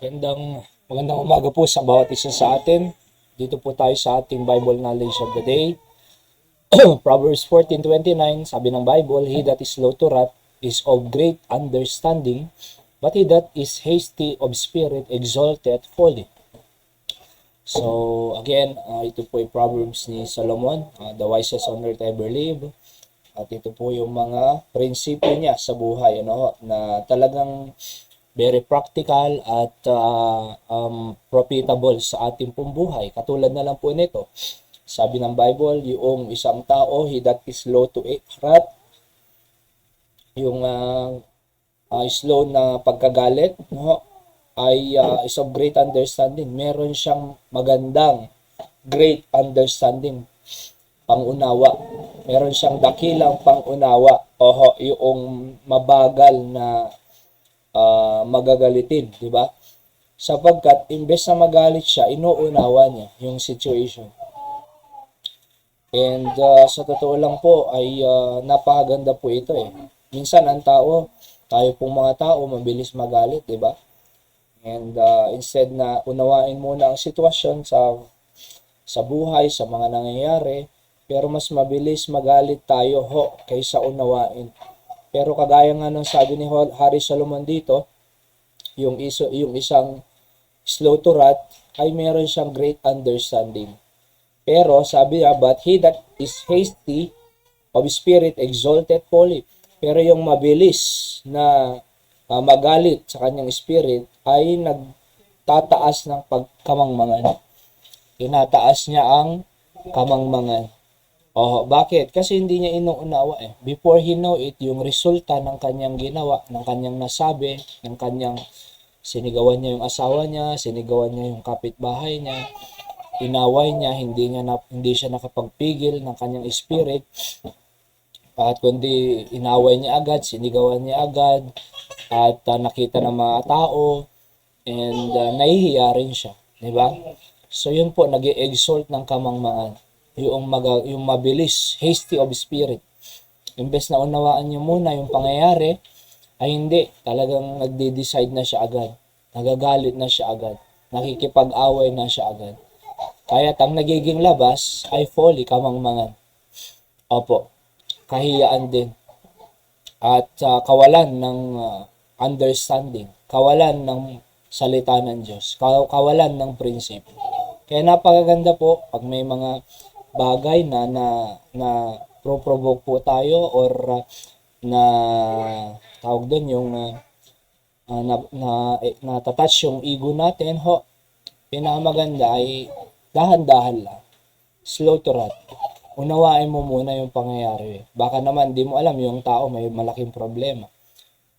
Magandang umaga po sa bawat isa sa atin. Dito po tayo sa ating Bible Knowledge of the Day. Proverbs 14:29, sabi ng Bible, "He that is slow to wrath is of great understanding, but he that is hasty of spirit exalteth folly." So, again, ito po yung Proverbs ni Solomon, the wisest on earth ever live. At ito po yung mga prinsipyo niya sa buhay, na talagang very practical at profitable sa ating pong buhay. Katulad na lang po nito. Sabi ng Bible, yung isang tao, he that is slow to wrath, yung slow na pagkagalit, ay is of great understanding. Meron siyang magandang great understanding, pangunawa. Meron siyang dakilang pangunawa. Yung mabagal na magagalitin, di ba? Sapagkat imbes na magalit siya, inuunawa niya yung situation. And sa totoo lang po ay napakaganda po ito eh. Minsan ang tayo pong mga tao mabilis magalit, di ba? And instead na unawain muna ang sitwasyon sa buhay, sa mga nangyayari, pero mas mabilis magalit tayo kaysa unawain. Pero kagaya nga ng sabi ni Hari Solomon dito, yung isang slow to wrath ay meron siyang great understanding. Pero sabi niya, but he that is hasty of spirit exalteth folly. Pero yung mabilis na magalit sa kanyang spirit ay nagtataas ng pagkamangmangan. Tinataas niya ang kamangmangan. Bakit? Kasi hindi niya inuunawa eh. Before he know it, yung resulta ng kanyang ginawa, ng kanyang nasabi, ng kanyang sinigawan niya yung asawa niya, sinigawan niya yung kapitbahay niya, inaway niya, hindi siya nakapagpigil ng kanyang spirit, at kundi inaway niya agad, sinigawan niya agad, at nakita ng mga tao, and nahihiya rin siya, di ba? So yun po, nag-exalt ng kamangmangan. Yung mabilis, hasty of spirit. Imbes na unawaan niyo muna yung pangyayari, ay hindi. Talagang nagde-decide na siya agad. Nagagalit na siya agad. Nakikipag-away na siya agad. Kaya ang nagiging labas ay folly, kamangmangan. Kahiyaan din. At kawalan ng understanding. Kawalan ng salita ng Diyos. Kawalan ng prinsipyo. Kaya napakaganda po pag may mga bagay na pro-provoke po tayo or na tawag doon yung natatouch yung ego natin, pinakamaganda ay dahan-dahan lang, slow to wrath. Unawain mo muna yung pangyayari. Baka naman di mo alam yung tao may malaking problema,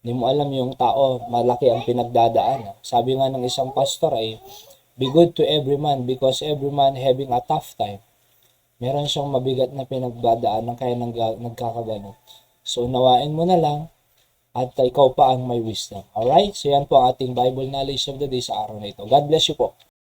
di mo alam yung tao malaki ang pinagdadaanan. Sabi nga ng isang pastor ay, be good to every man because every man having a tough time. Meron siyang mabigat na pinagdadaanan kaya nagkakagano. So, unawain mo na lang at ikaw pa ang may wisdom. Alright? So, yan po ang ating Bible knowledge of the day sa araw na ito. God bless you po.